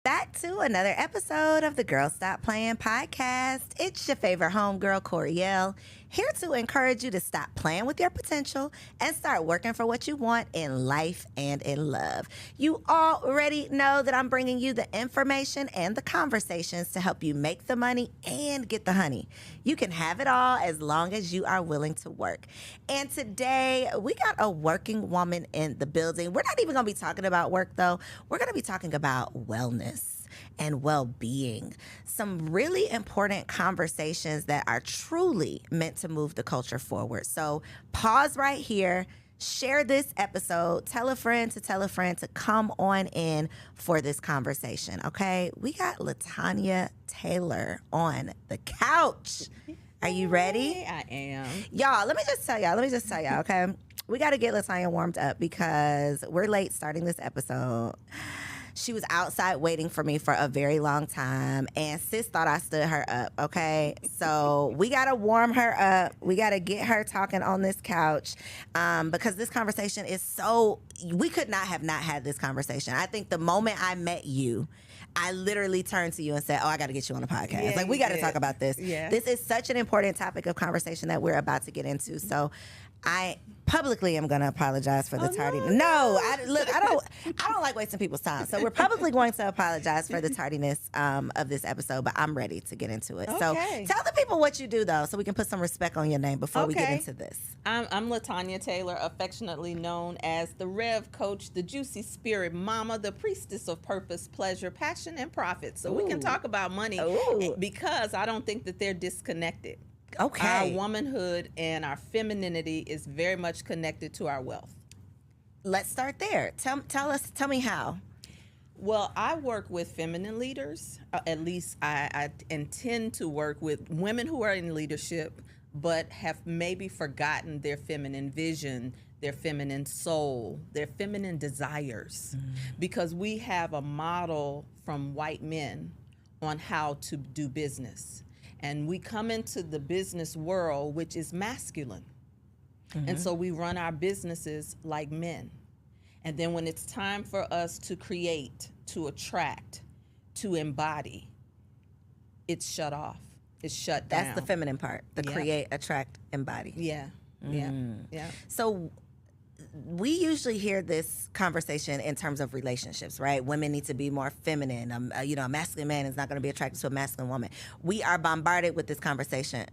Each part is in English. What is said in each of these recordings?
Back to another episode of the Girl Stop Playing podcast. It's your favorite homegirl, Coriel, here to encourage you to stop playing with your potential and start working for what you want in life and in love. You already know that I'm bringing you the information and the conversations to help you make the money and get the honey. You can have it all as long as you are willing to work. And today, we got a working woman in the building. We're not even going to be talking about work, though. We're going to be talking about wellness and well-being. Some really important conversations that are truly meant to move the culture forward. So pause right here, share this episode, tell a friend to come on in for this conversation, okay? We got Latanya Taylor on the couch. Are you ready? I am. Y'all, let me just tell y'all, okay? We got to get Latanya warmed up because we're late starting this episode. She was outside waiting for me for a very long time, and sis thought I stood her up, okay? So we got to warm her up. We got to get her talking on this couch because this conversation is so, we could not have not had this conversation. I think the moment I met you, I literally turned to you and said, I got to get you on the podcast. Yeah, like, we got to talk about this. Yeah. This is such an important topic of conversation that we're about to get into. So I publicly am going to apologize for the tardiness. No, I don't like wasting people's time. So we're publicly going to apologize for the tardiness of this episode, but I'm ready to get into it. Okay. So tell the people what you do, though, so we can put some respect on your name before we get Okay. into this. I'm Latanya Taylor, affectionately known as the Rev Coach, the Juicy Spirit Mama, the Priestess of Purpose, Pleasure, Passion, and Profit. So we can talk about money because I don't think that they're disconnected. Okay. Our womanhood and our femininity is very much connected to our wealth. Let's start there. Tell me how. Well, I work with feminine leaders. At least I intend to work with women who are in leadership but have maybe forgotten their feminine vision, their feminine soul, their feminine desires. Because we have a model from white men on how to do business. And we come into the business world, which is masculine. And so we run our businesses like men. And then when it's time for us to create, to attract, to embody, it's shut off. It's shut down. That's the feminine part, the Yeah. create, attract, embody. Yeah. Yeah. So we usually hear this conversation in terms of relationships, right? Women need to be more feminine. A masculine man is not going to be attracted to a masculine woman. We are bombarded with this conversation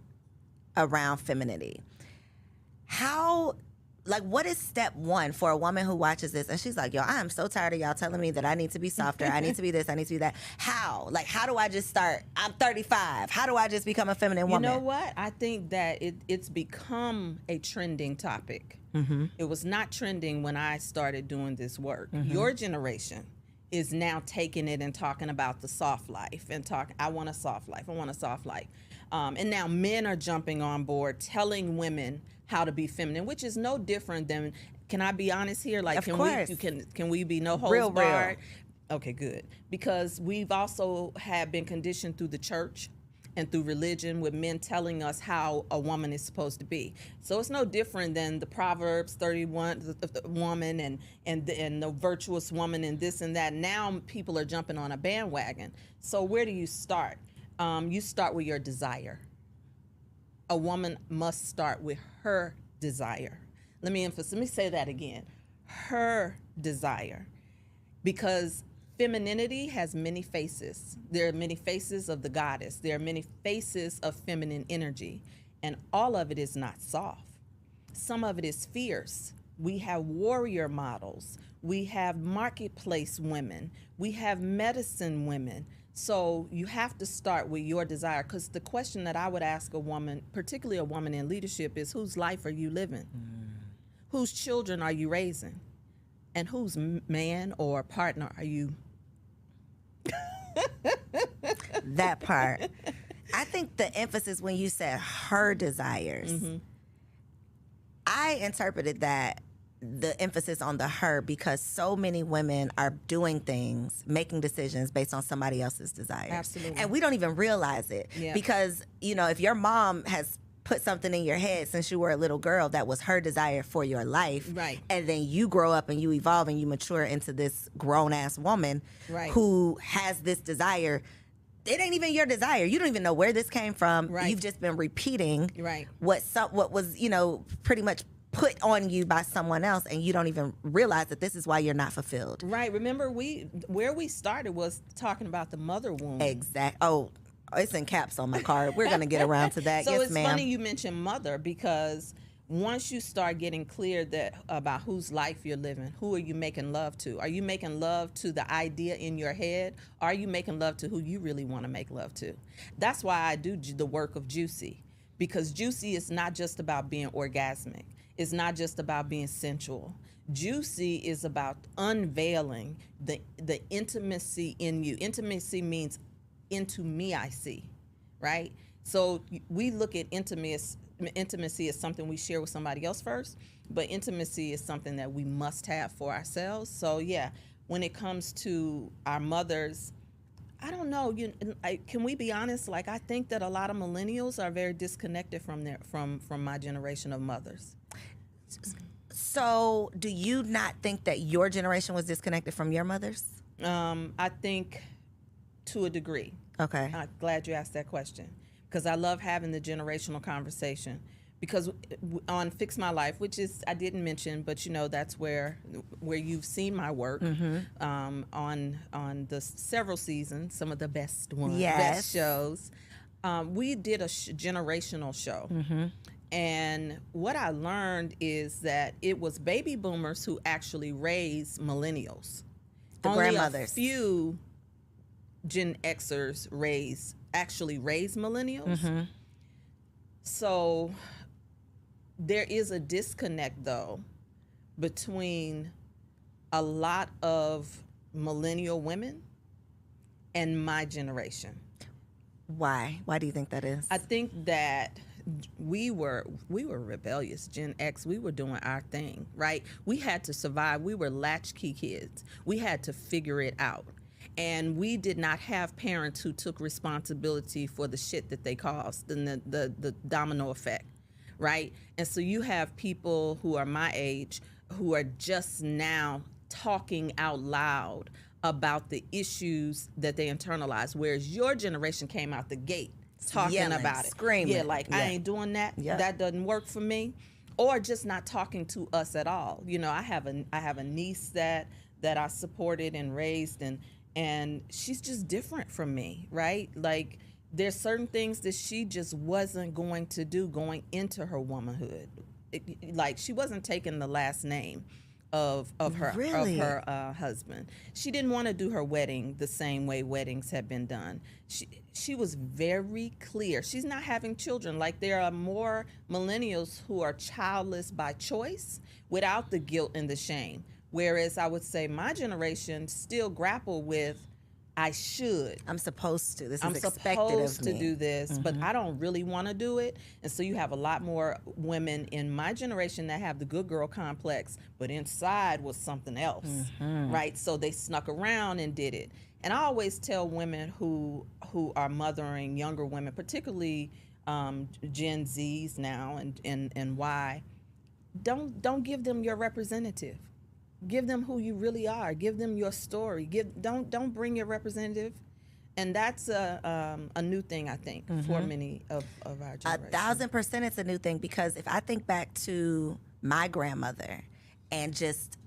around femininity. What is step one for a woman who watches this and she's like, I am so tired of y'all telling me that I need to be softer, I need to be this, I need to be that. How? How do I just start? I'm 35. How do I just become a feminine woman? You know what? I think that it's become a trending topic. It was not trending when I started doing this work. Your generation is now taking it and talking about the soft life and I want a soft life. I want a soft life. And now men are jumping on board telling women how to be feminine, which is no different than, can I be honest here? Of course. Can we be no holds Real. barred? Okay, good. Because we've also been conditioned through the church and through religion with men telling us how a woman is supposed to be. So it's no different than the Proverbs 31, the woman and the virtuous woman and this and that. Now people are jumping on a bandwagon. So where do you start? You start with your desire. A woman must start with her desire. Let me say that again. Her desire. Because femininity has many faces. There are many faces of the goddess. There are many faces of feminine energy. And all of it is not soft. Some of it is fierce. We have warrior models. We have marketplace women. We have medicine women. So you have to start with your desire, because the question that I would ask a woman, particularly a woman in leadership, is whose life are you living? Whose children are you raising? And whose man or partner are you? That part. I think the emphasis when you said her desires, I interpreted that the emphasis on the her because so many women are doing things, making decisions based on somebody else's desires. Absolutely. And we don't even realize it. Yeah. Because, if your mom has put something in your head since you were a little girl that was her desire for your life. Right. And then you grow up and you evolve and you mature into this grown-ass woman Right. who has this desire. It ain't even your desire. You don't even know where this came from. Right. You've just been repeating Right. what was, pretty much put on you by someone else, and you don't even realize that this is why you're not fulfilled. Right. Remember, where we started was talking about the mother wound. Exact. Oh, it's in caps on my card. We're going to get around to that. So Yes, it's ma'am. funny you mentioned mother, because once you start getting clear about whose life you're living, who are you making love to? Are you making love to the idea in your head? Or are you making love to who you really want to make love to? That's why I do the work of Juicy, because Juicy is not just about being orgasmic. It's not just about being sensual. Juicy is about unveiling the intimacy in you. Intimacy means into me I see, right? So we look at intimacy as something we share with somebody else first, but intimacy is something that we must have for ourselves. So yeah, when it comes to our mothers, I don't know. Can we be honest? Like, I think that a lot of millennials are very disconnected from my generation of mothers. So, do you not think that your generation was disconnected from your mothers? I think to a degree. Okay. I'm glad you asked that question, because I love having the generational conversation. Because on Fix My Life, which is, I didn't mention, but that's where you've seen my work, on the several seasons, some of the best ones, best shows. We did a generational show. And what I learned is that it was baby boomers who actually raised millennials. The Only grandmothers. a few Gen Xers actually raised millennials. So there is a disconnect, though, between a lot of millennial women and my generation. Why? Why do you think that is? I think that we were rebellious. Gen X, we were doing our thing, right? We had to survive. We were latchkey kids. We had to figure it out. And we did not have parents who took responsibility for the shit that they caused and the domino effect, right? And so you have people who are my age who are just now talking out loud about the issues that they internalized, whereas your generation came out the gate talking Yelling, about it. screaming. Yeah, like, I ain't doing that. Yeah. That doesn't work for me. Or just not talking to us at all. I have a niece that I supported and raised, and she's just different from me, right? Like, there's certain things that she just wasn't going to do going into her womanhood. Like, she wasn't taking the last name of her husband. She didn't want to do her wedding the same way weddings had been done. She was very clear. She's not having children. Like, there are more millennials who are childless by choice without the guilt and the shame. Whereas I would say my generation still grapple with, I should. I'm supposed to. I'm is expected supposed of to me. do this, but I don't really want to do it. And so you have a lot more women in my generation that have the good girl complex, but inside was something else, right? So they snuck around and did it. And I always tell women who are mothering younger women, particularly Gen Zs now and Y, don't give them your representative. Give them who you really are. Give them your story. Don't bring your representative. And that's a new thing, I think, for many of our generation. 1,000% it's a new thing, because if I think back to my grandmother and just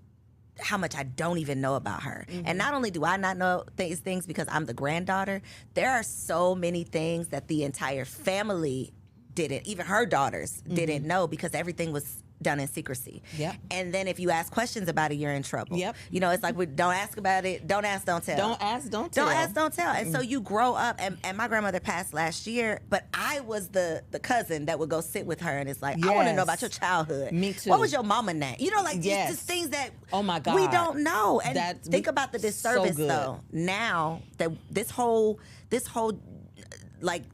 how much I don't even know about her. And not only do I not know these things because I'm the granddaughter, there are so many things that the entire family didn't, even her daughters didn't know, because everything was done in secrecy. Yep. And then if you ask questions about it, you're in trouble. Yep. It's like, don't ask about it. Don't ask, don't tell. Don't ask, don't tell. Don't ask, don't tell. And so you grow up, and my grandmother passed last year, but I was the cousin that would go sit with her, and it's like, I want to know about your childhood. Me too. What was your mama name? Just things that oh my God, we don't know. And think about the disservice, so though. Now that this whole like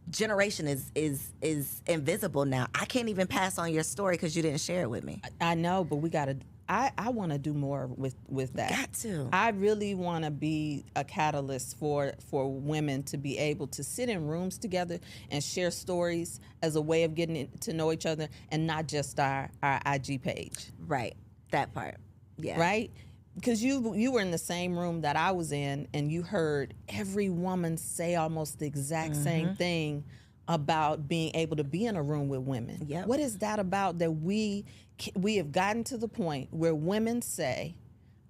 generation is invisible now. I can't even pass on your story because you didn't share it with me. I know, but we gotta I want to do more with that. Got to. I really want to be a catalyst for women to be able to sit in rooms together and share stories as a way of getting to know each other, and not just our IG page. Right. That part. Yeah. Right? Because you were in the same room that I was in, and you heard every woman say almost the exact same thing about being able to be in a room with women. Yep. What is that about that we have gotten to the point where women say,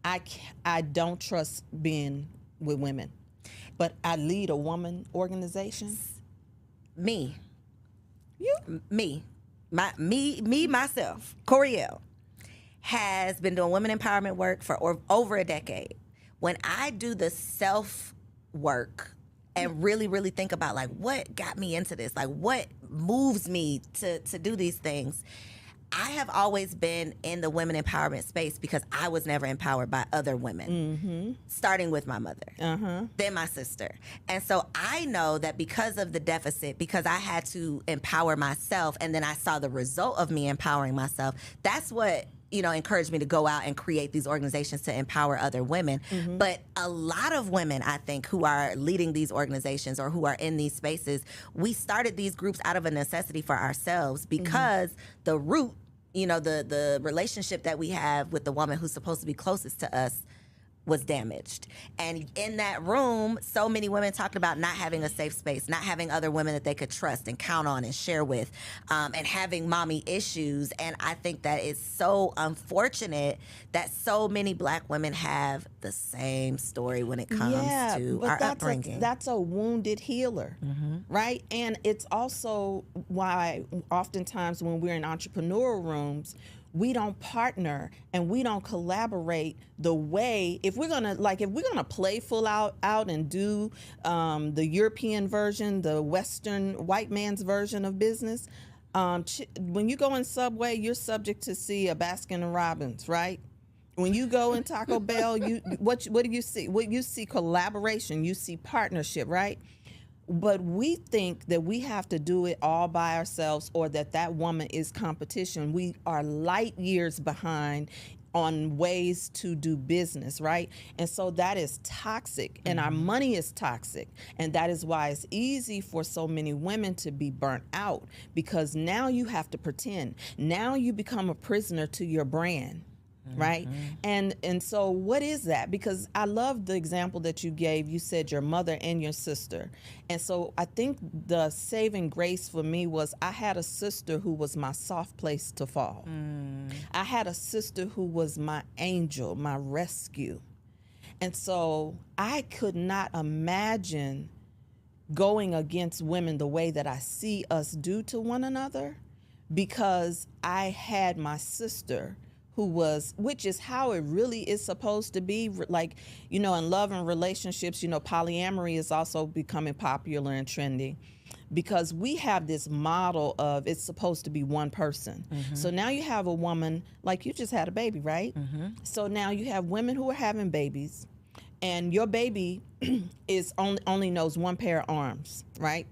I don't trust being with women, but I lead a woman organization? Me. You? Me. Myself, Coriel, has been doing women empowerment work for over a decade. When I do the self work and really, really think about like what got me into this, like what moves me to do these things, I have always been in the women empowerment space because I was never empowered by other women, starting with my mother, then my sister. And so I know that because of the deficit, because I had to empower myself, and then I saw the result of me empowering myself, that's what encouraged me to go out and create these organizations to empower other women. But a lot of women, I think, who are leading these organizations or who are in these spaces, we started these groups out of a necessity for ourselves because the root, the relationship that we have with the woman who's supposed to be closest to us was damaged. And in that room, so many women talked about not having a safe space, not having other women that they could trust and count on and share with, and having mommy issues. And I think that it's so unfortunate that so many Black women have the same story when it comes to our upbringing. That's a wounded healer, right? And it's also why oftentimes when we're in entrepreneurial rooms, we don't partner and we don't collaborate the way, if we're gonna play full out and do the European version, the Western white man's version of business. When you go in Subway, you're subject to see a Baskin and Robbins, right? When you go in Taco Bell, what do you see? Well, you see collaboration, you see partnership, right? But we think that we have to do it all by ourselves, or that woman is competition. We are light years behind on ways to do business, right? And so that is toxic, and our money is toxic. And that is why it's easy for so many women to be burnt out, because now you have to pretend. Now you become a prisoner to your brand. Right? And so what is that? Because I love the example that you gave. You said your mother and your sister. And so I think the saving grace for me was I had a sister who was my soft place to fall. I had a sister who was my angel, my rescue. And so I could not imagine going against women the way that I see us do to one another, because I had my sister which is how it really is supposed to be. Like, in love and relationships, polyamory is also becoming popular and trending, because we have this model of it's supposed to be one person. So now you have a woman, like you just had a baby, right? So now you have women who are having babies, and your baby is only knows one pair of arms, right?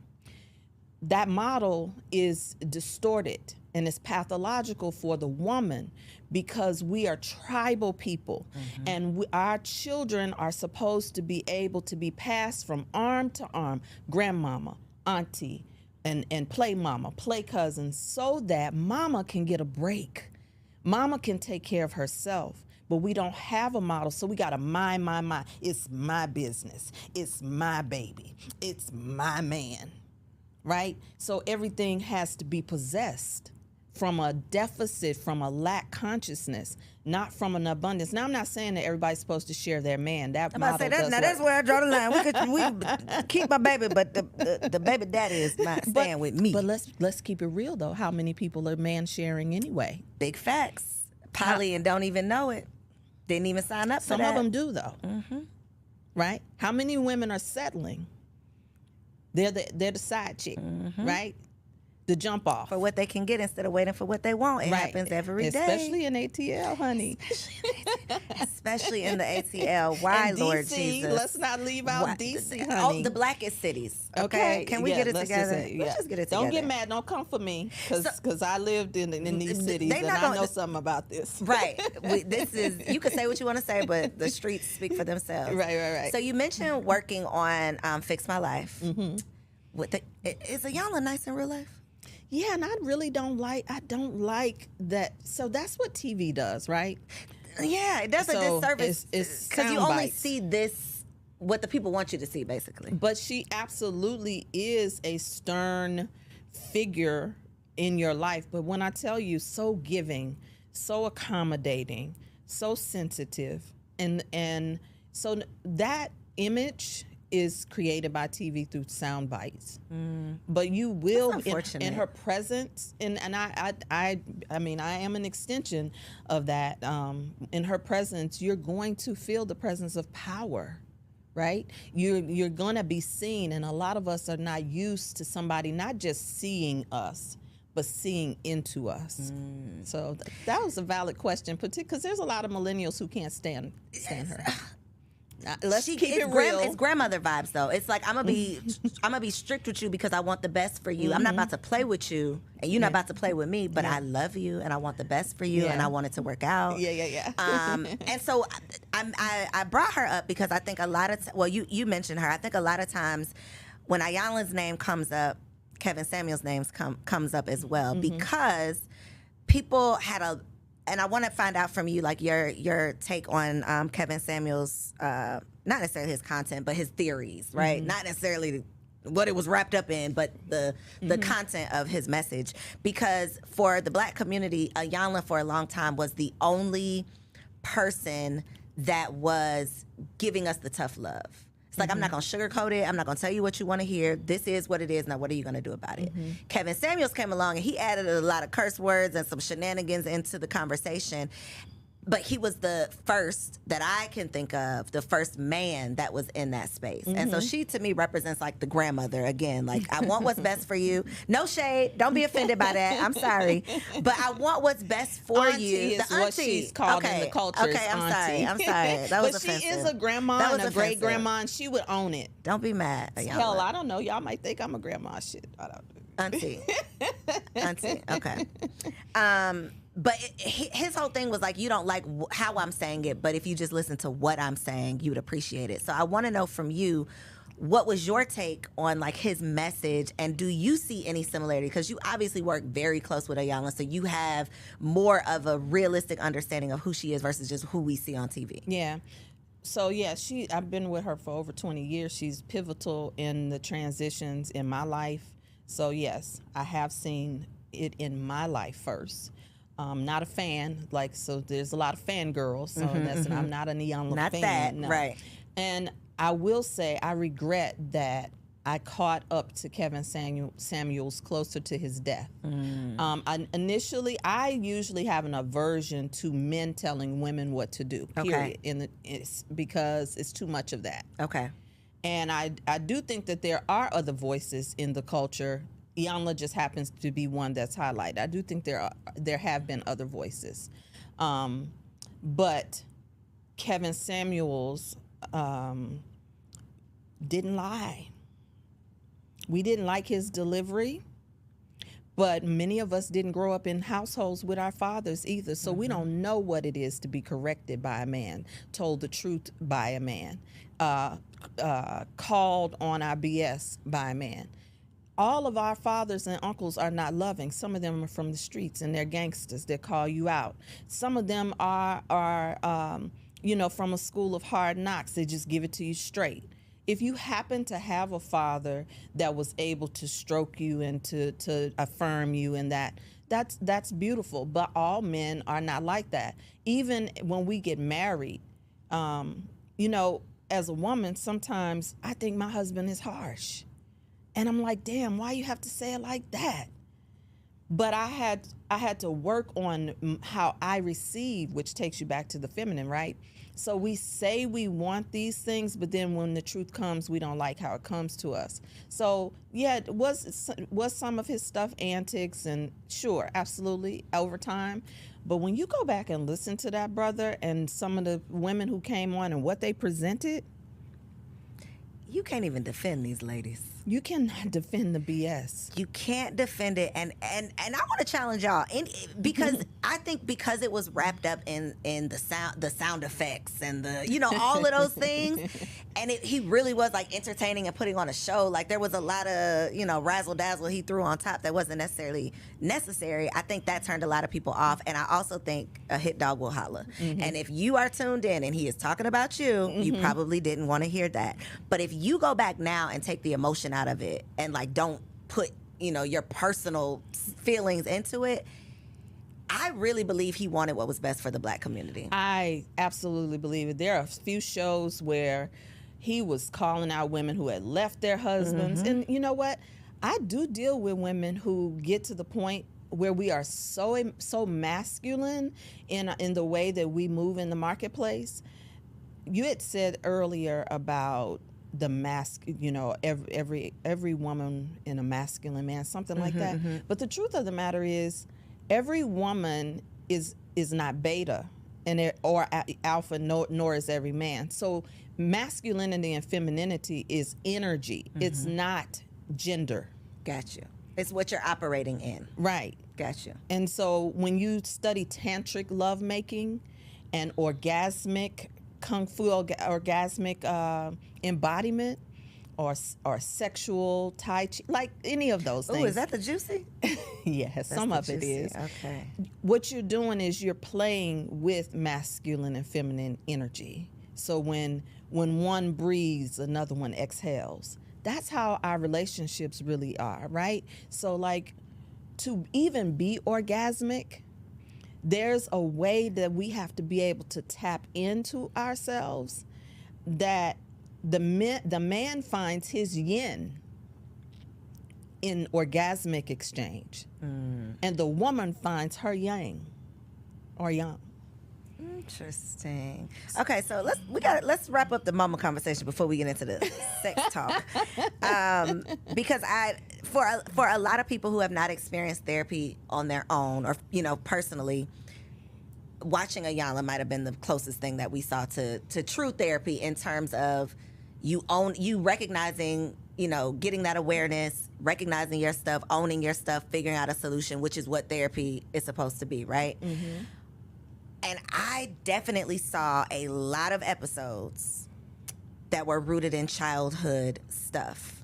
That model is distorted and it's pathological for the woman, because we are tribal people, and our children are supposed to be able to be passed from arm to arm, grandmama, auntie, and play mama, play cousins, so that mama can get a break. Mama can take care of herself. But we don't have a model, so we got to mind. It's my business. It's my baby. It's my man, right? So everything has to be possessed from a deficit, from a lack consciousness, not from an abundance. Now, I'm not saying that everybody's supposed to share their man. That model does work. That's where I draw the line. We keep my baby, but the baby daddy is not staying with me. But let's keep it real, though. How many people are man sharing anyway? Big facts. Poly and don't even know it. Didn't even sign up for that. Some of them do, though. Right? How many women are settling? They're the side chick, right? the jump off. For what they can get instead of waiting for what they want. It happens every day. Especially in ATL, honey. Especially in the ATL. Why, and Lord DC, Jesus? let's not leave out DC, honey. Oh, the blackest cities. Okay. Can we get it together? Let's just get it together. Don't get mad. Don't come for me. Because I lived in these cities and I know something about this. Right. You can say what you want to say, but the streets speak for themselves. Right. So you mentioned working on Fix My Life. Mm-hmm. Is Ayanla nice in real life? Yeah, and I don't like that. So that's what TV does, right? Yeah, it does a disservice because you only see what the people want you to see, basically. But she absolutely is a stern figure in your life. But when I tell you, so giving, so accommodating, so sensitive, and so that image is created by TV through sound bites. But you will in her presence, and I mean I am an extension of that. In her presence, you're going to feel the presence of power, right? You're going to be seen, and a lot of us are not used to somebody not just seeing us, but seeing into us. So that was a valid question, particularly because there's a lot of millennials who can't stand her. Let's keep it real. It's grandmother vibes, though. It's like I'm gonna be strict with you because I want the best for you. I'm not about to play with you, and you're not about to play with me. But I love you, and I want the best for you, and I want it to work out. Yeah. And so I brought her up because I think a lot of you mentioned her. I think a lot of times when Ayanla's name comes up, Kevin Samuels' name comes up as well because people had and I want to find out from you, like your take on Kevin Samuels, not necessarily his content, but his theories, right? Not necessarily what it was wrapped up in, but the content of his message. Because for the Black community, Ayanla for a long time was the only person that was giving us the tough love. It's like, I'm not going to sugarcoat it. I'm not going to tell you what you want to hear. This is what it is. Now, what are you going to do about it? Kevin Samuels came along, and he added a lot of curse words and some shenanigans into the conversation. But he was the first that I can think of, the first man that was in that space. And so she, to me, represents like the grandmother again. Like, I want what's best for you. No shade. Don't be offended by that. I'm sorry. But I want what's best for auntie you. Is the auntie. What she's called in the culture. Okay, I'm sorry. That was offensive. She is a grandma and a great grandma, and she would own it. Don't be mad. Hell, I don't know. Y'all might think I'm a grandma. Shit, I don't know. Auntie. Okay. But his whole thing was like, you don't like how I'm saying it, but if you just listen to what I'm saying, you'd appreciate it. So I want to know from you, what was your take on like his message, and do you see any similarity? Because you obviously work very close with Ayanla, so you have more of a realistic understanding of who she is versus just who we see on TV. Yeah. So yeah, I've been with her for over 20 years. She's pivotal in the transitions in my life. So yes, I have seen it in my life first. Not a fan, so there's a lot of fangirls. So I'm not an Ayanla not fan. That, no. Right. And I will say I regret that I caught up to Kevin Samuels closer to his death. Initially, I usually have an aversion to men telling women what to do, period, because it's too much of that. Okay. And I do think that there are other voices in the culture. Ayanla just happens to be one that's highlighted. I do think there have been other voices. But Kevin Samuels didn't lie. We didn't like his delivery, but many of us didn't grow up in households with our fathers either, so we don't know what it is to be corrected by a man, told the truth by a man, called on our BS by a man. All of our fathers and uncles are not loving. Some of them are from the streets and they're gangsters. They call you out. Some of them are from a school of hard knocks. They just give it to you straight. If you happen to have a father that was able to stroke you and to affirm you and that's beautiful. But all men are not like that. Even when we get married, as a woman, sometimes I think my husband is harsh. And I'm like, damn, why you have to say it like that? But I had to work on how I receive, which takes you back to the feminine, right? So we say we want these things, but then when the truth comes, we don't like how it comes to us. So yeah, it was some of his stuff antics, and sure, absolutely over time. But when you go back and listen to that brother and some of the women who came on and what they presented, you can't even defend these ladies. you cannot defend the BS. You can't defend it, and I want to challenge y'all, because I think because it was wrapped up in the sound effects and the all of those things, and he really was like entertaining and putting on a show. Like there was a lot of razzle dazzle he threw on top that wasn't necessarily necessary. I think that turned a lot of people off, and I also think a hit dog will holler. And if you are tuned in and he is talking about you, you probably didn't want to hear that. But if you go back now and take the emotion out of it and like don't put your personal feelings into it, I really believe he wanted what was best for the Black community. I absolutely believe it. There are a few shows where he was calling out women who had left their husbands, and you know what, I do deal with women who get to the point where we are so masculine in the way that we move in the marketplace. You had said earlier about the every woman in a masculine man, something like that. But the truth of the matter is, every woman is not beta or alpha, nor is every man. So masculinity and femininity is energy. It's not gender. Got you. It's what you're operating in. Right. Got you. And so when you study tantric lovemaking and orgasmic kung fu, orgasmic embodiment, or sexual tai chi, like any of those things. Oh, is that the juicy? Yes, some of it is. Okay. What you're doing is you're playing with masculine and feminine energy. So when one breathes, another one exhales. That's how our relationships really are, right? So like, to even be orgasmic, there's a way that we have to be able to tap into ourselves, that the man finds his yin in orgasmic exchange, and the woman finds her yang or yang. Interesting. Okay, so let's wrap up the mama conversation before we get into the sex talk, because for a lot of people who have not experienced therapy on their own or personally, watching Iyanla might have been the closest thing that we saw to true therapy, in terms of you recognizing, getting that awareness, recognizing your stuff, owning your stuff, figuring out a solution, which is what therapy is supposed to be, right? And I definitely saw a lot of episodes that were rooted in childhood stuff.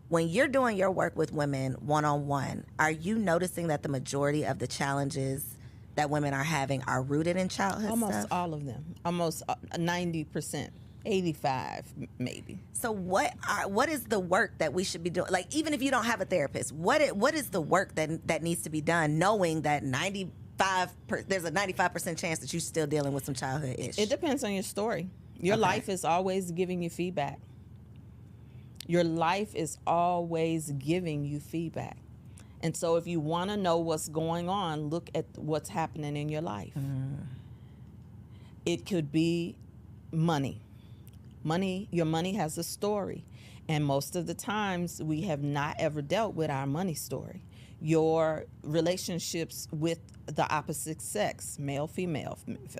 When you're doing your work with women one-on-one, are you noticing that the majority of the challenges that women are having are rooted in childhood Almost stuff? all of them. Almost 90%. 85 maybe. So what is the work that we should be doing? Like, even if you don't have a therapist, what is the work that needs to be done, knowing that there's a 95% chance that you're still dealing with some childhood issues? It depends on your story. Your life is always giving you feedback. Your life is always giving you feedback. And so if you want to know what's going on, look at what's happening in your life. It could be money. Your money has a story. And most of the times we have not ever dealt with our money story. Your relationships with the opposite sex, male, female,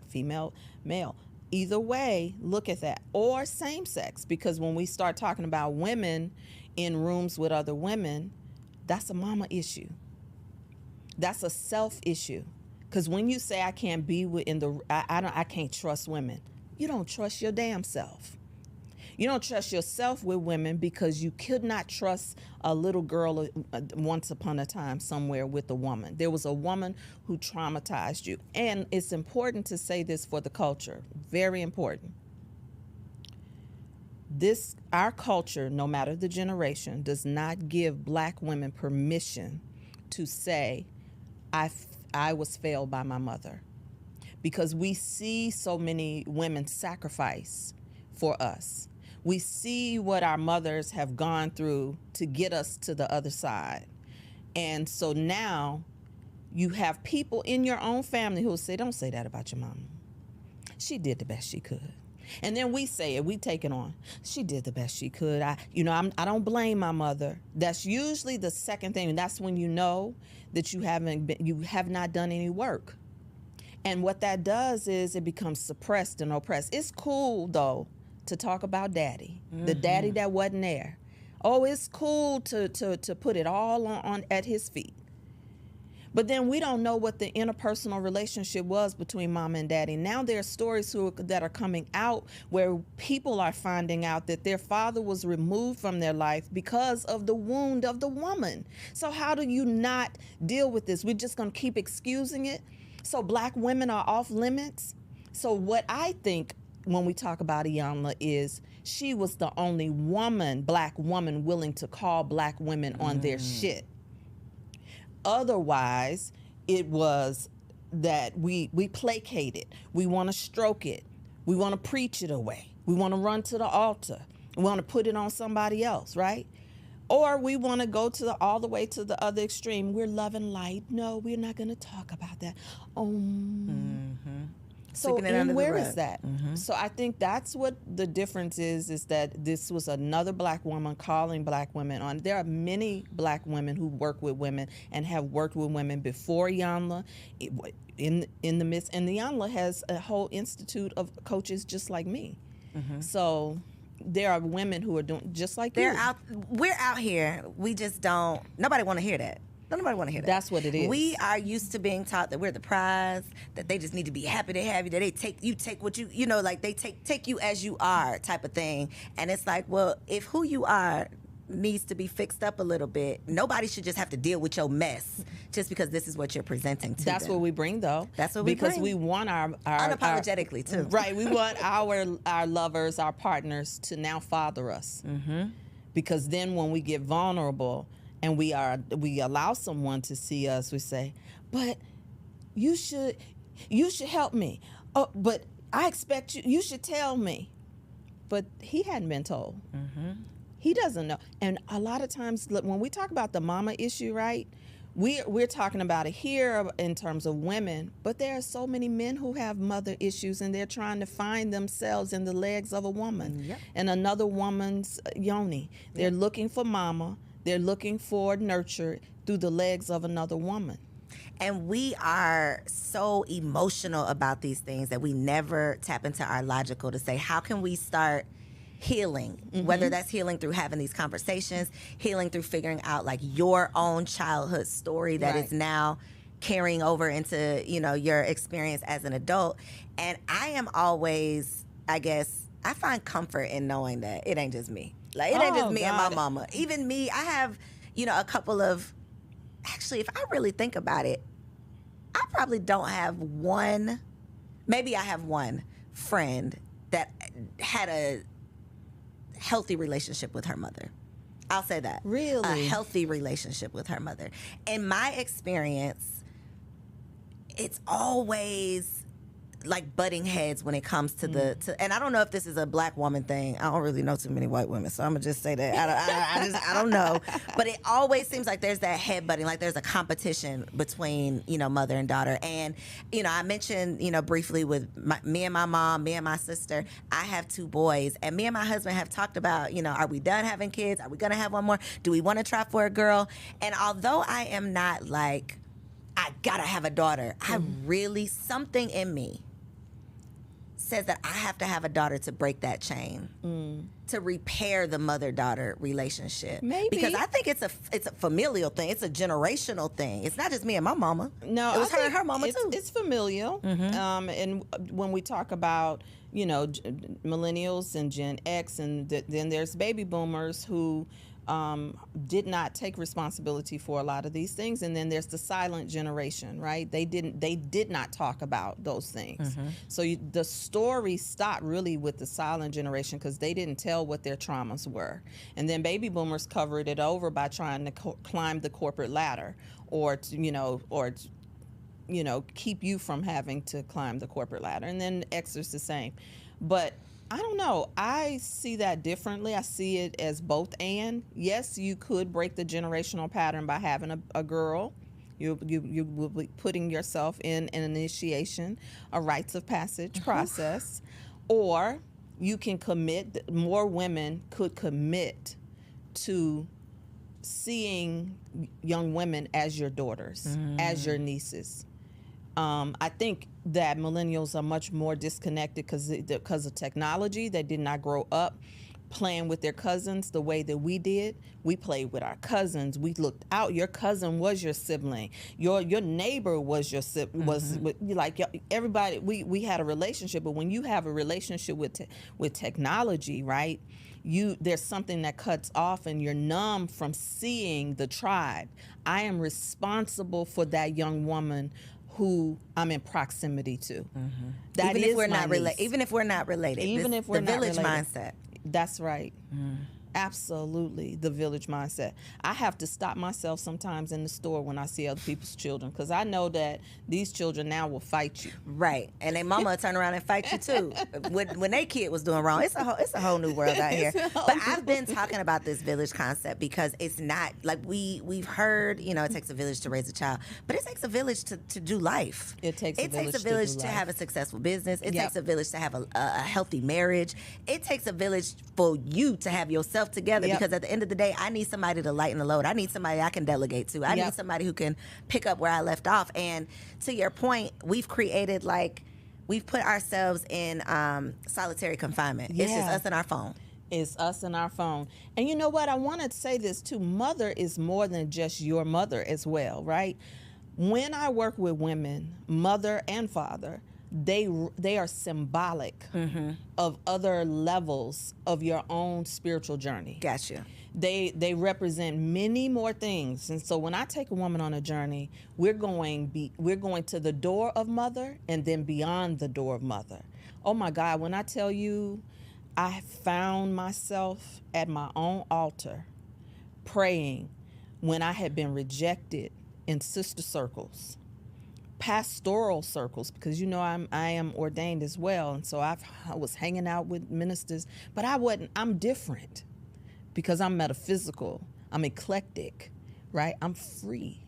female, male. Either way, look at that. Or same sex, because when we start talking about women in rooms with other women, that's a mama issue. That's a self issue. Because when you say I can't be I can't trust women, you don't trust your damn self. You don't trust yourself with women because you could not trust a little girl once upon a time somewhere with a woman. There was a woman who traumatized you. And it's important to say this for the culture. Very important. Our culture, no matter the generation, does not give Black women permission to say, I was failed by my mother. Because we see so many women sacrifice for us. We see what our mothers have gone through to get us to the other side. And so now you have people in your own family who will say, don't say that about your mama. She did the best she could. And then we say it, we take it on. She did the best she could. I don't blame my mother. That's usually the second thing. And that's when you know that you have not done any work. And what that does is it becomes suppressed and oppressed. It's cool, though, to talk about daddy, the daddy that wasn't there. Oh, it's cool to put it all on at his feet. But then we don't know what the interpersonal relationship was between mama and daddy. Now there are stories that are coming out where people are finding out that their father was removed from their life because of the wound of the woman. So how do you not deal with this? We're just going to keep excusing it? So black women are off limits? So what I think when we talk about Iyanla is she was the only black woman willing to call black women on their shit. Otherwise, it was that we placate it. We want to stroke it. We want to preach it away. We want to run to the altar. We want to put it on somebody else, right? Or we want to go all the way to the other extreme. We're love and light. No, we're not going to talk about that. So and where is that? So I think that's what the difference is that this was another black woman calling black women on. There are many black women who work with women and have worked with women before Iyanla in the midst. And Iyanla has a whole institute of coaches just like me. So there are women who are doing just like you. We're out here. We just don't. Nobody want to hear that. Don't nobody want to hear that. That's what it is. We are used to being taught that we're the prize, that they just need to be happy they have you, that they take what you know, like they take you as you are type of thing. And it's like, well, if who you are needs to be fixed up a little bit, nobody should just have to deal with your mess just because this is what you're presenting to That's them. what we bring, though. That's what we bring. Because we want our unapologetically, too. Right. We want our lovers, our partners to now father us. Because then when we get vulnerable, and we allow someone to see us, we say, but you should help me. Oh, but I expect you should tell me. But he hadn't been told. He doesn't know. And a lot of times when we talk about the mama issue, right, we're talking about it here in terms of women, but there are so many men who have mother issues and they're trying to find themselves in the legs of a woman and another woman's yoni. They're looking for mama. They're looking for nurture through the legs of another woman. And we are so emotional about these things that we never tap into our logical to say, how can we start healing? Whether that's healing through having these conversations, healing through figuring out like your own childhood story that is now carrying over into, your experience as an adult. And I am always, I guess, I find comfort in knowing that it ain't just me. Like, it ain't just me and my mama. Even me, I have, a couple of, actually, if I really think about it, I probably don't have one, maybe I have one friend that had a healthy relationship with her mother. I'll say that. Really? A healthy relationship with her mother. In my experience, it's always like butting heads when it comes to and I don't know if this is a black woman thing. I don't really know too many white women, so I'm gonna just say that I don't know. But it always seems like there's that head butting, like there's a competition between mother and daughter. And I mentioned briefly with me and my mom, me and my sister. I have 2 boys, and me and my husband have talked about are we done having kids? Are we gonna have one more? Do we want to try for a girl? And although I am not like I gotta have a daughter, I really something in me says that I have to have a daughter to break that chain, to repair the mother-daughter relationship. Maybe. Because I think it's a familial thing. It's a generational thing. It's not just me and my mama. No, it was her and her mama too. It's familial. And when we talk about, millennials and Gen X, and then there's baby boomers who did not take responsibility for a lot of these things, and then there's the silent generation, right? They did not talk about those things. So the story stopped really with the silent generation because they didn't tell what their traumas were, and then baby boomers covered it over by trying to climb the corporate ladder, or keep you from having to climb the corporate ladder, and then X is the same, but. I don't know. I see that differently. I see it as both and. Yes, you could break the generational pattern by having a girl You will be putting yourself in an initiation, a rites of passage process, or you can commit. More women could commit to seeing young women as your daughters, as your nieces. I think that millennials are much more disconnected because of technology. They did not grow up playing with their cousins the way that we did. We played with our cousins. We looked out. Your cousin was your sibling. Your neighbor was your was like everybody. We had a relationship, but when you have a relationship with technology, right? There's something that cuts off, and you're numb from seeing the tribe. I am responsible for that young woman who I'm in proximity to. That even is if we're my not related. Even if we're not related. Even if we're the not village related. mindset. That's right. Absolutely, the village mindset. I have to stop myself sometimes in the store when I see other people's children, because I know that these children now will fight you. Right, and their mama will turn around and fight you too when their kid was doing wrong. It's a whole new world out here. But I've been talking about this village concept because it's not like we've heard. It takes a village to raise a child, but it takes a village to do life. It takes a village to have a successful business. It takes a village to have a healthy marriage. It takes a village for you to have yourself together, because at the end of the day, I need somebody to lighten the load. I need somebody I can delegate to. I need somebody who can pick up where I left off. And to your point, we've created we've put ourselves in solitary confinement. It's just us and our phone. It's us and our phone. And you know what? I want to say this too. Mother is more than just your mother as well, right? When I work with women, mother and father, they are symbolic of other levels of your own spiritual journey. Gotcha. They represent many more things. And so when I take a woman on a journey, we're going to the door of mother and then beyond the door of mother. Oh my God, when I tell you, I found myself at my own altar praying when I had been rejected in sister circles, pastoral circles, because I am ordained as well, and so I was hanging out with ministers, but I'm different because I'm metaphysical, I'm eclectic, right? I'm free.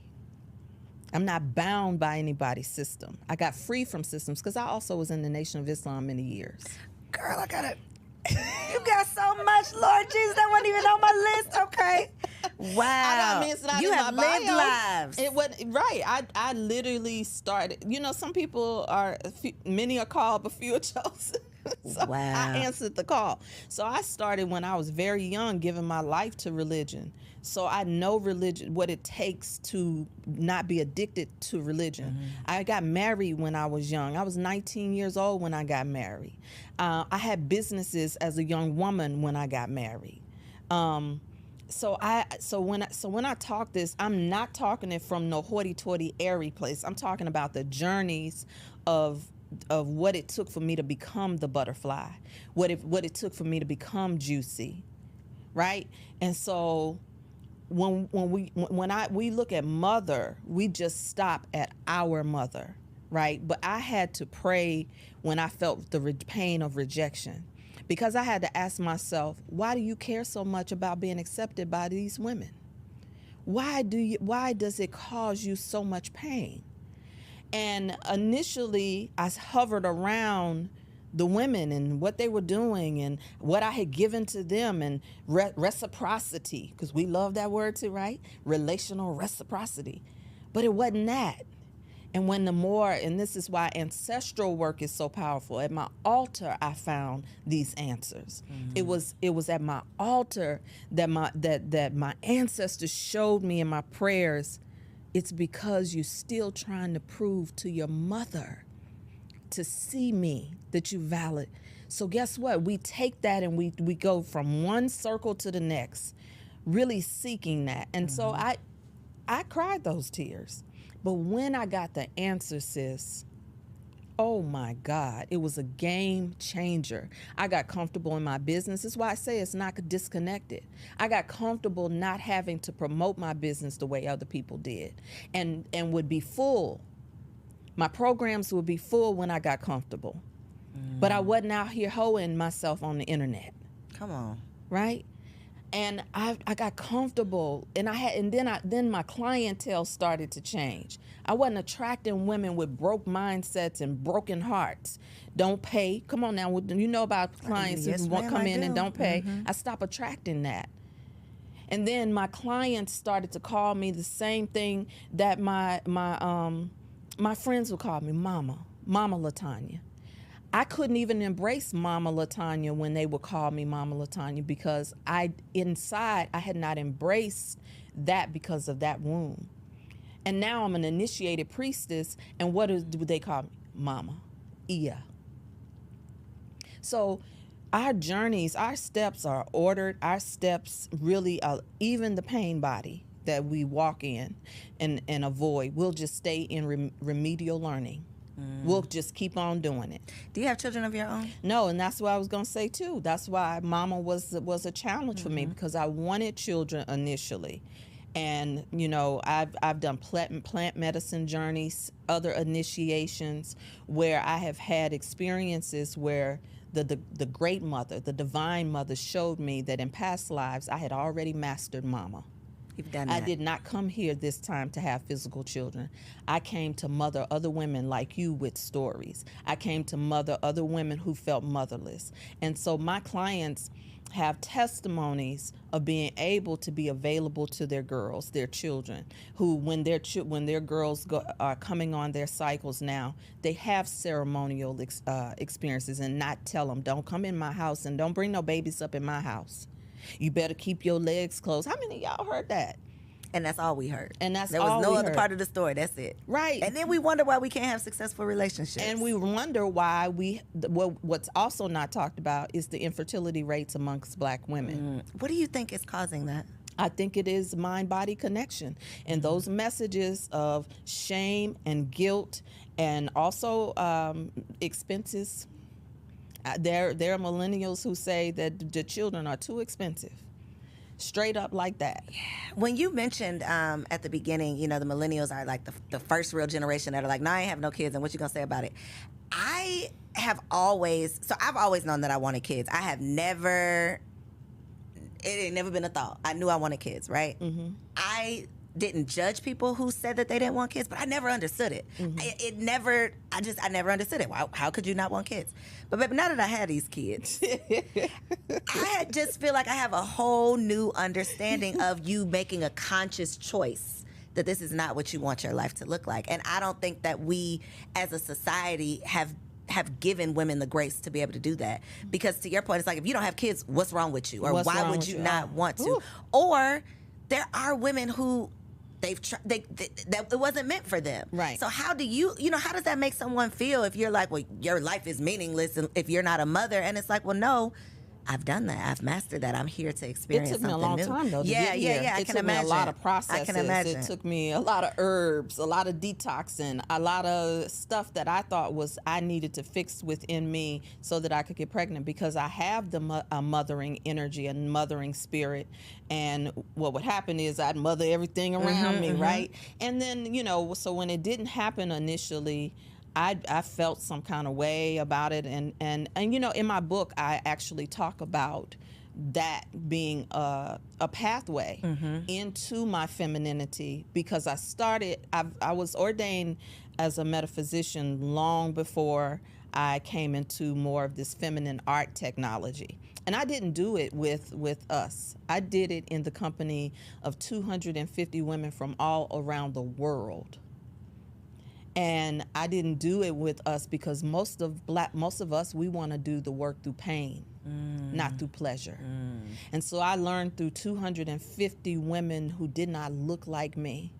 I'm not bound by anybody's system. I got free from systems because I also was in the Nation of Islam many years. Girl, I got it. You got so much, Lord Jesus, that wasn't even on my list. Okay. Wow. You have lived lives. It was right. I literally started. Some people many are called, but few are chosen. So wow. I answered the call. So I started when I was very young, giving my life to religion. So I know religion, what it takes to not be addicted to religion. I got married when I was young. I was 19 years old when I got married. I had businesses as a young woman when I got married. So when I talk this, I'm not talking it from no hoity-toity, airy place. I'm talking about the journeys of what it took for me to become the butterfly, what it took for me to become juicy, right? And so when we look at mother, we just stop at our mother, right? But I had to pray when I felt the pain of rejection, because I had to ask myself, why do you care so much about being accepted by these women? Why does it cause you so much pain? And initially, I hovered around the women and what they were doing and what I had given to them, and reciprocity, because we love that word too, right? Relational reciprocity. But it wasn't that. And and this is why ancestral work is so powerful. At my altar, I found these answers. It was at my altar that my ancestors showed me in my prayers. It's because you're still trying to prove to your mother to see me that you're valid. So guess what? We take that and we go from one circle to the next, really seeking that. And so I cried those tears. But when I got the answer, sis, oh my God, it was a game changer. I got comfortable in my business. That's why I say it's not disconnected. I got comfortable not having to promote my business the way other people did, and would be full. My programs would be full when I got comfortable. But I wasn't out here hoeing myself on the internet. Come on. Right? And I got comfortable, and then my clientele started to change. I wasn't attracting women with broke mindsets and broken hearts. Don't pay. Come on now, you know about clients Yes, who ma'am, come I in and do. don't pay. I stopped attracting that. And then my clients started to call me the same thing that my friends would call me, Mama Latanya. I couldn't even embrace Mama Latanya when they would call me Mama Latanya, because inside I had not embraced that because of that wound. And now I'm an initiated priestess, and what do they call me? Mama. Iya. So our journeys, our steps are ordered. Our steps really are, even the pain body that we walk in and avoid, we'll just stay in remedial learning. We'll just keep on doing it. Do you have children of your own? No, and that's what I was going to say too. That's why Mama was a challenge for me, because I wanted children initially. And, you know, I've done plant medicine journeys, other initiations, where I have had experiences where the great mother, the divine mother, showed me that in past lives I had already mastered Mama. You've done that. I did not come here this time to have physical children. I came to mother other women like you with stories. I came to mother other women who felt motherless. And so my clients have testimonies of being able to be available to their girls, their children, who when their girls are coming on their cycles now, they have ceremonial experiences, and not tell them, don't come in my house and don't bring no babies up in my house. You better keep your legs closed. How many of y'all heard that? And that's all we heard. And there was no other part of the story. That's it. Right. And then we wonder why we can't have successful relationships. And we wonder why what's also not talked about is the infertility rates amongst Black women. What do you think is causing that? I think it is mind-body connection, and those messages of shame and guilt, and also expenses. There are millennials who say that the children are too expensive. Straight up like that. Yeah. When you mentioned at the beginning, you know, the millennials are like the first real generation that are like, no, I ain't have no kids, and what you gonna say about it? I've always known that I wanted kids. It ain't never been a thought. I knew I wanted kids, right? I didn't judge people who said that they didn't want kids, but I never understood it. I never understood it. How could you not want kids? But baby, now that I had these kids, I just feel like I have a whole new understanding of you making a conscious choice that this is not what you want your life to look like. And I don't think that we as a society have given women the grace to be able to do that. Because to your point, it's like, if you don't have kids, what's wrong with you? Or why would you not want to? Ooh. Or there are women who that it wasn't meant for them. Right. So how do how does that make someone feel if you're like, well, your life is meaningless if you're not a mother? And it's like, well, no, I've done that. I've mastered that. I'm here to experience something new. It took me a long time, though, to get here. I can imagine. It took me a lot of processes. I can imagine. It took me a lot of herbs, a lot of detoxing, a lot of stuff that I thought I needed to fix within me so that I could get pregnant, because I have the mothering energy and mothering spirit. And what would happen is I'd mother everything around me, right? And then, so when it didn't happen initially, I felt some kind of way about it, and in my book I actually talk about that being a pathway into my femininity, because I was ordained as a metaphysician long before I came into more of this feminine art technology. And I didn't do it with us. I did it in the company of 250 women from all around the world. And I didn't do it with us because most of us, we want to do the work through pain, not through pleasure. And so I learned through 250 women who did not look like me,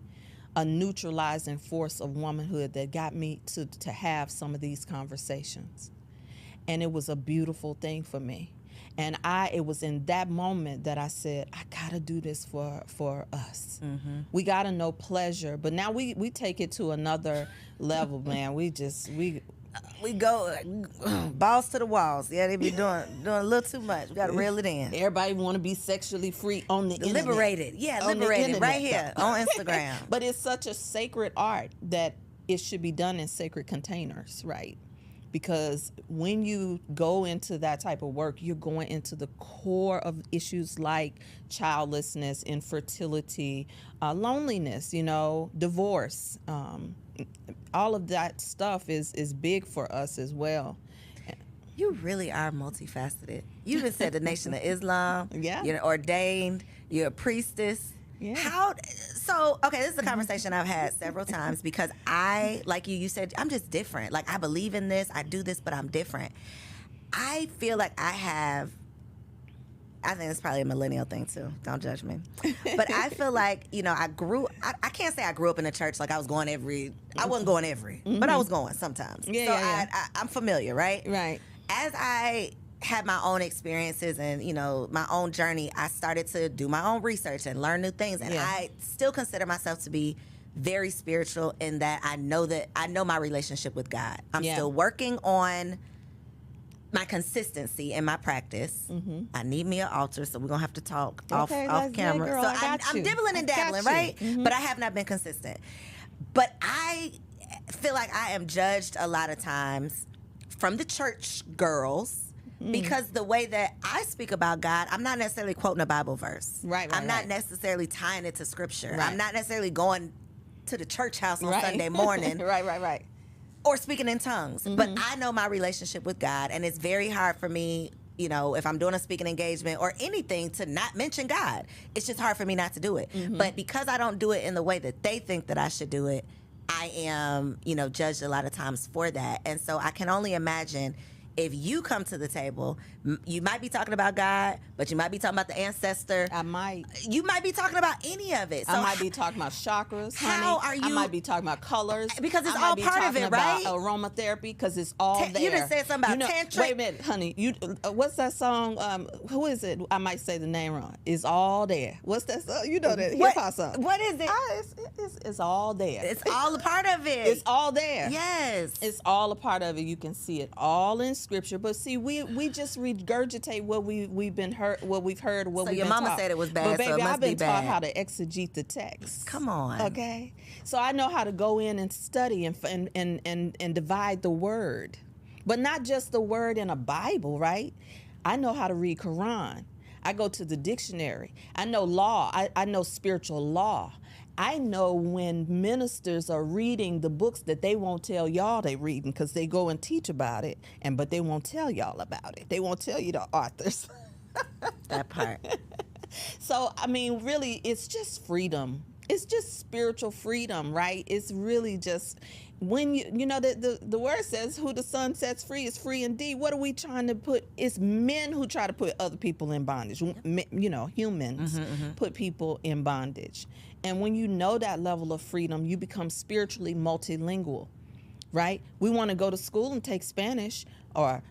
a neutralizing force of womanhood that got me to have some of these conversations. And it was a beautiful thing for me. And it was in that moment that I said, I gotta do this for us. We gotta know pleasure. But now we take it to another level, man. We go balls to the walls. Yeah, they be doing a little too much. We gotta reel it in. Everybody want to be sexually free on the internet. Liberated. Yeah, liberated right here on Instagram. But it's such a sacred art that it should be done in sacred containers, right? because when you go into that type of work, you're going into the core of issues like childlessness, infertility, loneliness, divorce. All of that stuff is big for us as well. You really are multifaceted. You even said the Nation of Islam. Yeah. You're ordained. You're a priestess. Yeah. Okay, this is a conversation I've had several times because like you said, I'm just different. Like, I believe in this, I do this, but I'm different. I feel like I think it's probably a millennial thing too. Don't judge me. But I feel like, I can't say I grew up in a church like I was going I wasn't going every, but I was going sometimes. I'm familiar, right? Right. As I had my own experiences and, my own journey, I started to do my own research and learn new things. And I still consider myself to be very spiritual in that I know my relationship with God. I'm still working on my consistency in my practice. Mm-hmm. I need me an altar, so we're going to have to talk off camera. Girl, so I'm dibbling and dabbling, right? Mm-hmm. But I have not been consistent. But I feel like I am judged a lot of times from the church girls because the way that I speak about God, I'm not necessarily quoting a Bible verse. Right. I'm not necessarily tying it to scripture. Right. I'm not necessarily going to the church house on Sunday morning. Right. Or speaking in tongues. Mm-hmm. But I know my relationship with God, and it's very hard for me, if I'm doing a speaking engagement or anything, to not mention God. It's just hard for me not to do it. Mm-hmm. But because I don't do it in the way that they think that I should do it, I am, judged a lot of times for that. And so I can only imagine if you come to the table, you might be talking about God, but you might be talking about the ancestor. I might. You might be talking about any of it. So I might be talking about chakras, how honey. are you? I might be talking about colors. Because it's all part of it, right? Aromatherapy, because it's all there. You just said something about tantric. Wait a minute, honey. What's that song? Who is it? I might say the name wrong. It's all there. What's that song? You know that hip-hop song. What is it? It's all there. It's all a part of it. It's all there. Yes. It's all a part of it. You can see it all in scripture. But see, we just regurgitate what we've been heard, what we've heard, what so we've your been mama taught. said it was bad, but baby, so it must I've been be taught bad. how to exegete the text. Come on. Okay. So I know how to go in and study and divide the word. But not just the word in a Bible, right? I know how to read Quran. I go to the dictionary. I know law. I know spiritual law. I know when ministers are reading the books that they won't tell y'all they reading because they go and teach about it, but they won't tell y'all about it. They won't tell you the authors. That part. So, I mean, really, it's just freedom. It's just spiritual freedom, right? It's really just when the word says who the Son sets free is free indeed. What are we trying to put? It's men who try to put other people in bondage. Humans put people in bondage. And when you know that level of freedom, you become spiritually multilingual, right? We want to go to school and take Spanish or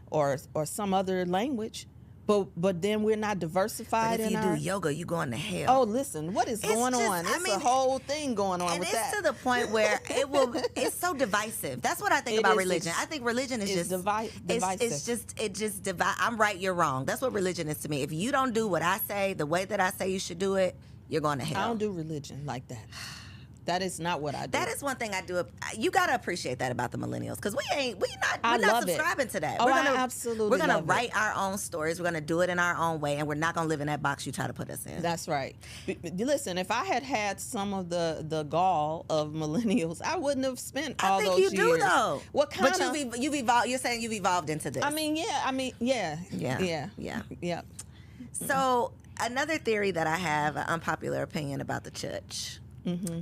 some other language. But then we're not diversified. But if you do yoga, you going to hell. Oh, listen, what is going on? It's a whole thing going on with that. And it's to the point where it's so divisive. That's what I think about religion. I think religion is just divisive. It just divide. I'm right, you're wrong. That's what religion is to me. If you don't do what I say, the way that I say you should do it, you're going to hell. I don't do religion like that. That is not what I do. That is one thing I do. You gotta appreciate that about the millennials, because we're not subscribing to that. I absolutely. We're gonna write our own stories. We're gonna do it in our own way, and we're not gonna live in that box you try to put us in. That's right. Listen, if I had some of the gall of millennials, I wouldn't have spent all those years. I think you do though. What kind of? But you've evolved. You're saying you've evolved into this. Yeah. So another theory that I have, an unpopular opinion about the church.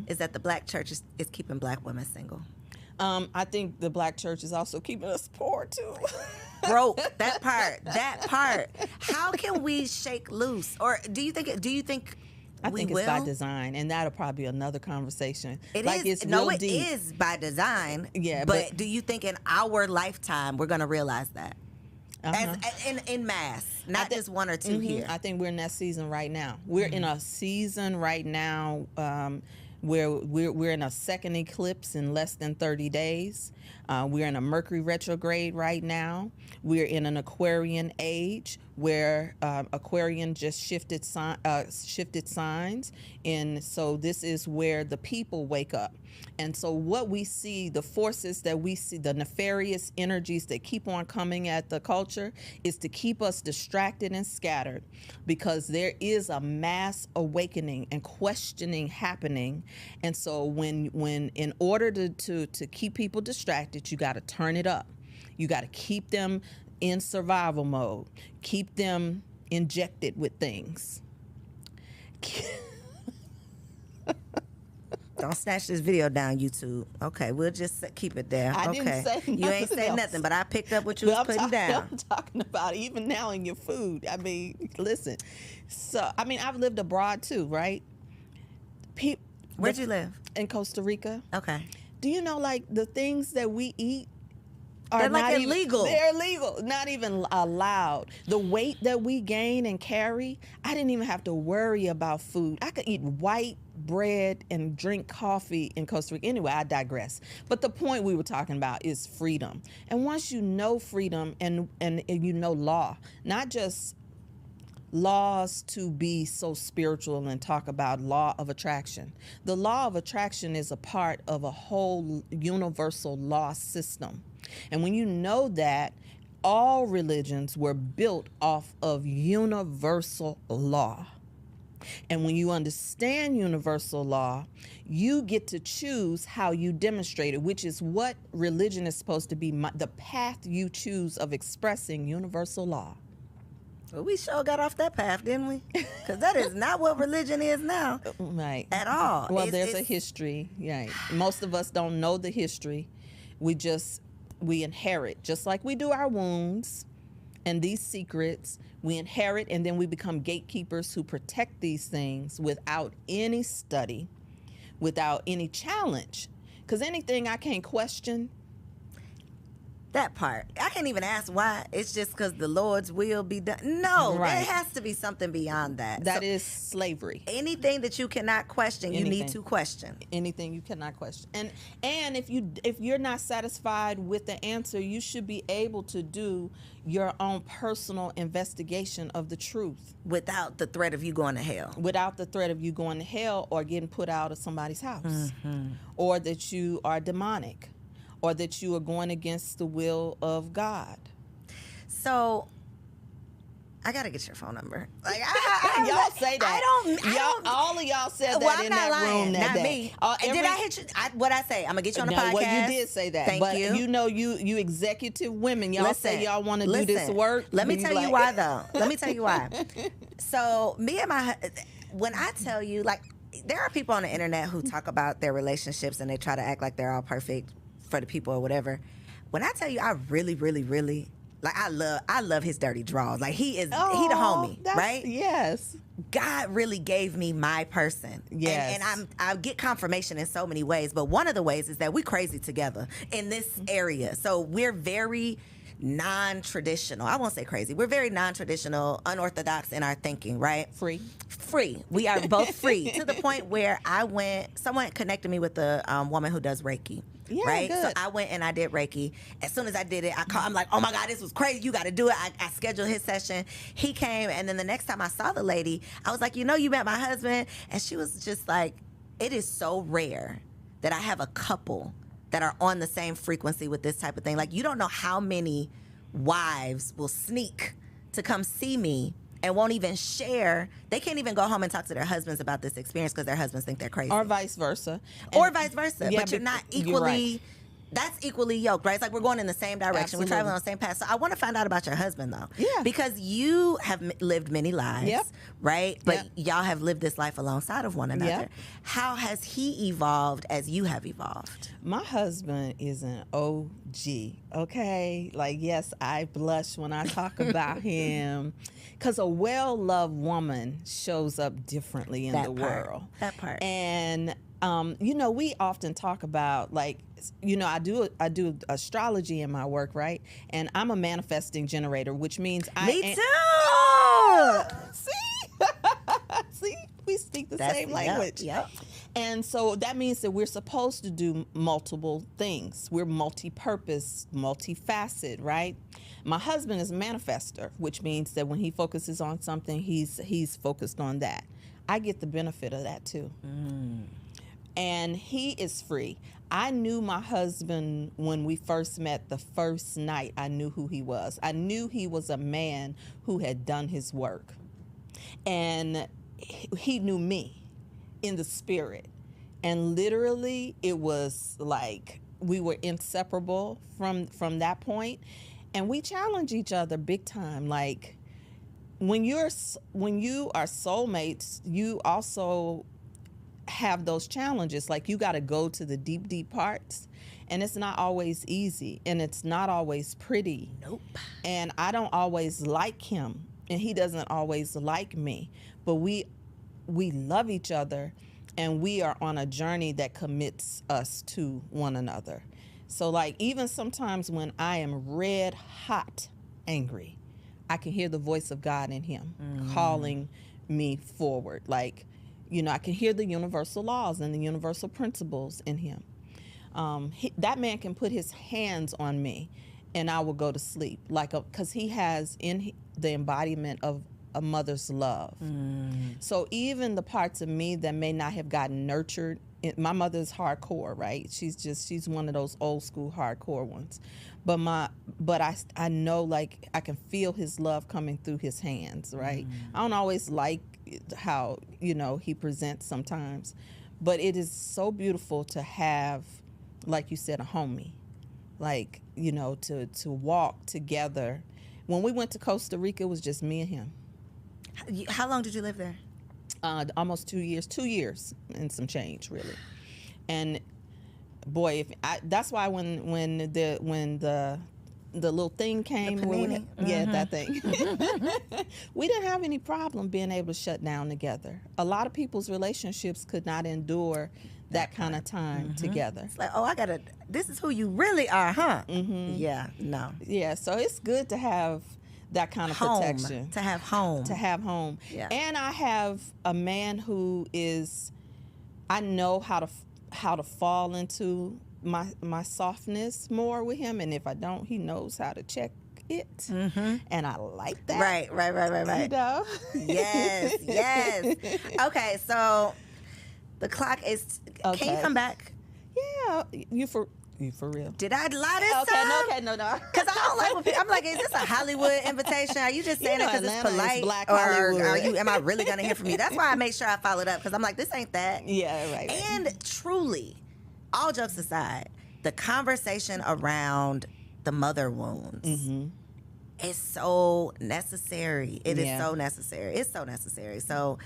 Is that the black church is keeping black women single. I think the black church is also keeping us poor too. Broke. That part. How can we shake loose? Or do you think I think it's by design, and that'll probably be another conversation. It is by design. Yeah, but do you think in our lifetime we're going to realize that? In mass, not just one or two here. I think we're in that season right now. We're in a season right now where we're in a second eclipse in less than 30 days. We're in a Mercury retrograde right now. We're in an Aquarian age where Aquarian just shifted signs. And so this is where the people wake up. And so what we see, the forces that we see, the nefarious energies that keep on coming at the culture, is to keep us distracted and scattered, because there is a mass awakening and questioning happening. And so when in order to keep people distracted, you got to turn it up. You got to keep them in survival mode, keep them injected with things. Don't snatch this video down, YouTube. Okay, we'll just keep it there. I okay. didn't say you ain't say else. nothing, but I picked up what you was putting down. I'm talking about even now in your food. I mean, listen. So, I mean, I've lived abroad too, right? Where'd you live? In Costa Rica. Okay. Do you know, like, the things that we eat are They're like not illegal. They're illegal, not even allowed. The weight that we gain and carry, I didn't even have to worry about food. I could eat white bread and drink coffee in Costa Rica. Anyway, I digress. But the point we were talking about is freedom. And once you know freedom and you know law, not just laws to be so spiritual and talk about law of attraction. The law of attraction is a part of a whole universal law system. And when you know that, all religions were built off of universal law. And when you understand universal law, you get to choose how you demonstrate it, which is what religion is supposed to be, the path you choose of expressing universal law. Well, we sure got off that path, didn't we? Because that is not what religion is now. Right. At all. Well, there's a history. Right. Most of us don't know the history. We inherit, just like we do our wounds and these secrets. We inherit, and then we become gatekeepers who protect these things without any study, without any challenge. Because anything I can't question. That part. I can't even ask why. It's just because the Lord's will be done. No, Right. There has to be something beyond that. That is slavery. Anything that you cannot question, you need to question. Anything you cannot question. And if you're not satisfied with the answer, you should be able to do your own personal investigation of the truth. Without the threat of you going to hell. Without the threat of you going to hell or getting put out of somebody's house. Or that you are demonic. Or that you are going against the will of God. So, I gotta get your phone number. Like y'all say that. All of y'all said that in that room that day. Not me. Did I hit you? What I say? I'm gonna get you on the podcast. Well, you did say that. Thank you. You know, you executive women, y'all say y'all want to do this work. Let me tell you why, though. Let me tell you why. So, when I tell you, like, there are people on the internet who talk about their relationships and they try to act like they're all perfect for the people or whatever. When I tell you, I really, really, really, like, I love his dirty draws. Like, he the homie, right? Yes. God really gave me my person. Yes. And I get confirmation in so many ways, but one of the ways is that we crazy together in this area. So we're very non-traditional. I won't say crazy. We're very non-traditional, unorthodox in our thinking, right? Free. We are both free to the point where someone connected me with a woman who does Reiki. Yeah, right. good. So I went and I did Reiki. As soon as I did it, I'm like, oh my God, this was crazy. You got to do it. I scheduled his session. He came, and then the next time I saw the lady, I was like, you met my husband, and she was just like, it is so rare that I have a couple that are on the same frequency with this type of thing. Like, you don't know how many wives will sneak to come see me and won't even share. They can't even go home and talk to their husbands about this experience because their husbands think they're crazy. Or vice versa. Yeah, but you're not equally... You're right. That's equally yoked, right? It's like we're going in the same direction. Absolutely. We're traveling on the same path. So I want to find out about your husband, though. Yeah. Because you have lived many lives, Yep. right? But Yep. y'all have lived this life alongside of one another. Yep. How has he evolved as you have evolved? My husband is an OG, okay? Like, yes, I blush when I talk about him. Because a well-loved woman shows up differently in the world. That part. And, we often talk about, like, I do astrology in my work, right? And I'm a manifesting generator, which means Me too! See? See? We speak the same language. Yep. And so that means that we're supposed to do multiple things. We're multi-purpose, multifaceted, right? My husband is a manifester, which means that when he focuses on something, he's focused on that. I get the benefit of that too. And he is free. I knew my husband when we first met. The first night, I knew who he was. I knew he was a man who had done his work. And he knew me in the spirit. And literally, it was like we were inseparable from that point. And we challenge each other big time. Like, when you are soulmates, you also have those challenges. Like, you got to go to the deep parts, and it's not always easy, and it's not always pretty. Nope. And I don't always like him, and he doesn't always like me, but we love each other, and we are on a journey that commits us to one another. So, like, even sometimes when I am red hot angry, I can hear the voice of God in him calling me forward. Like, you know, I can hear the universal laws and the universal principles in him. That man can put his hands on me and I will go to sleep, like, because he has the embodiment of a mother's love. So even the parts of me that may not have gotten nurtured, my mother's hardcore, right? She's one of those old school hardcore ones. But I know, like, I can feel his love coming through his hands, right? I don't always like how, you know, he presents sometimes, but it is so beautiful to have, like you said, a homie, like, you know, to walk together. When we went to Costa Rica, it was just me and him. How long did you live there? Almost 2 years, 2 years and some change, really. And boy, that's why when the little thing came, that thing, we didn't have any problem being able to shut down together. A lot of people's relationships could not endure that kind of time together. It's like, oh, this is who you really are, huh? Yeah, no. Yeah, so it's good to have that kind of protection. To have home. Yeah. And I have a man who I know how to fall into my softness more with him, and if I don't, he knows how to check it. And I like that. Right. You know? Yes. Okay, so the clock is. Okay. Can you come back? Yeah, you for real? Did I lie this time? Okay, no. Because I don't like when people, I'm like, is this a Hollywood invitation? Are you just saying it because it's Atlanta polite? is Black or Hollywood. am I really going to hear from you? That's why I make sure I followed up, because I'm like, this ain't that. Yeah, right. And truly, all jokes aside, the conversation around the mother wounds is so necessary. It is so necessary. It's so necessary. So,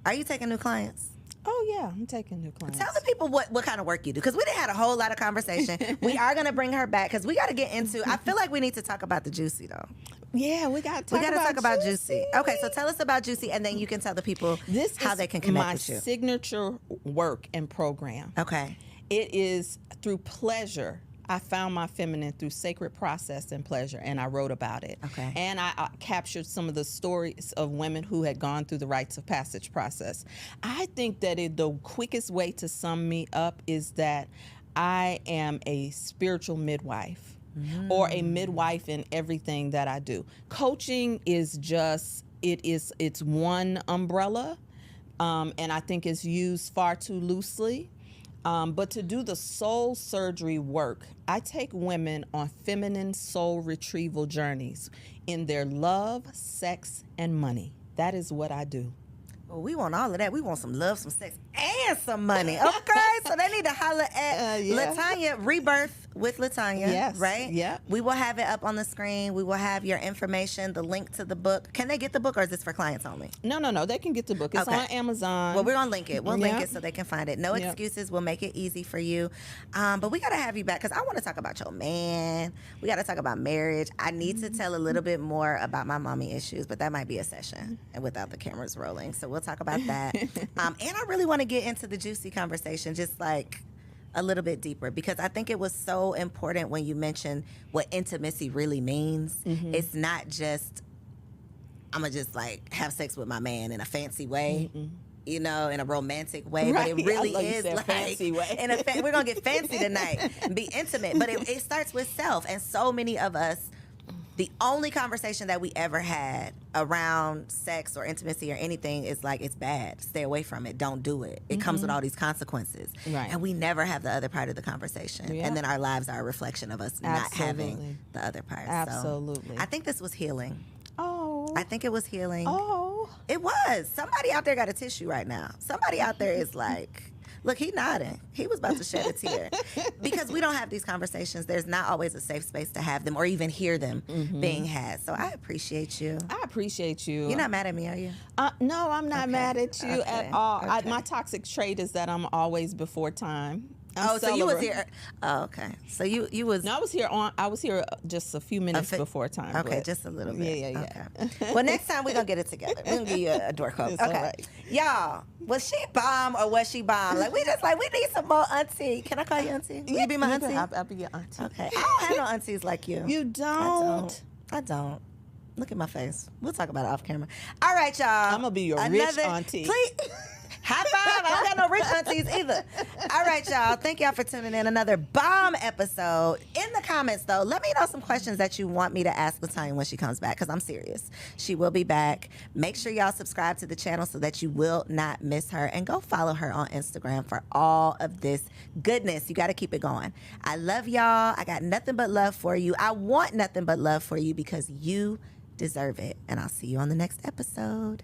are you taking new clients? Oh, yeah, I'm taking new clients. Tell the people what kind of work you do, because we done had a whole lot of conversation. We are going to bring her back, because we got to get into, I feel like we need to talk about the Juicy, though. Yeah, we got to talk about Juicy. Okay, so tell us about Juicy, and then you can tell the people how they can connect with you. This is my signature work and program. Okay. It is through pleasure. I found my feminine through sacred process and pleasure, and I wrote about it. Okay. And I captured some of the stories of women who had gone through the rites of passage process. I think that the quickest way to sum me up is that I am a spiritual midwife, or a midwife in everything that I do. Coaching is just, it's one umbrella, and I think it's used far too loosely. But to do the soul surgery work, I take women on feminine soul retrieval journeys in their love, sex, and money. That is what I do. Well, we want all of that. We want some love, some sex, and some money. Okay, so they need to holler at Latanya, Rebirth with Latanya. Yes. Right? Yeah. We will have it up on the screen. We will have your information, the link to the book. Can they get the book, or is this for clients only? No. They can get the book. It's on Amazon. Well, we're going to link it. We'll link it so they can find it. No excuses. We'll make it easy for you. But we got to have you back, because I want to talk about your man. We got to talk about marriage. I need to tell a little bit more about my mommy issues, but that might be a session and without the cameras rolling. So we'll talk about that. And I really want to get into the Juicy conversation, just like a little bit deeper, because I think it was so important when you mentioned what intimacy really means. It's not just, I'm going to just like have sex with my man in a fancy way. you know, in a romantic way, Right. but it really I love you is said like fancy way. we're gonna get fancy tonight and be intimate. But it starts with self, and so many of us, the only conversation that we ever had around sex or intimacy or anything is like, it's bad. Stay away from it. Don't do it. It comes with all these consequences. Right. And we never have the other part of the conversation. Yeah. And then our lives are a reflection of us not having the other part. Absolutely. So I think this was healing. Oh. I think it was healing. Oh. It was. Somebody out there got a tissue right now. Somebody out there is like, look, he nodding. He was about to shed a tear. Because we don't have these conversations. There's not always a safe space to have them or even hear them being had. So I appreciate you. I appreciate you. You're not mad at me, are you? No, I'm not mad at you Okay. at all. Okay. My toxic trait is that I'm always before time. So you was here. Oh, okay. So you was. No, I was here just a few minutes before time. Okay, but just a little bit. Yeah. Okay. Well, next time we're going to get it together. We're going to give you a door code. It's Okay. all right. Y'all, was she bomb or was she bomb? Like, we need some more auntie. Can I call you auntie? Will you be my auntie? I'll be your auntie. Okay. I don't have no aunties like you. You don't. I don't. Look at my face. We'll talk about it off camera. All right, y'all. I'm going to be your rich auntie. Please. High five. I don't got no rich aunties either. All right, y'all. Thank y'all for tuning in. Another bomb episode. In the comments, though, let me know some questions that you want me to ask Latanya when she comes back, because I'm serious. She will be back. Make sure y'all subscribe to the channel so that you will not miss her. And go follow her on Instagram for all of this goodness. You got to keep it going. I love y'all. I got nothing but love for you. I want nothing but love for you because you deserve it. And I'll see you on the next episode.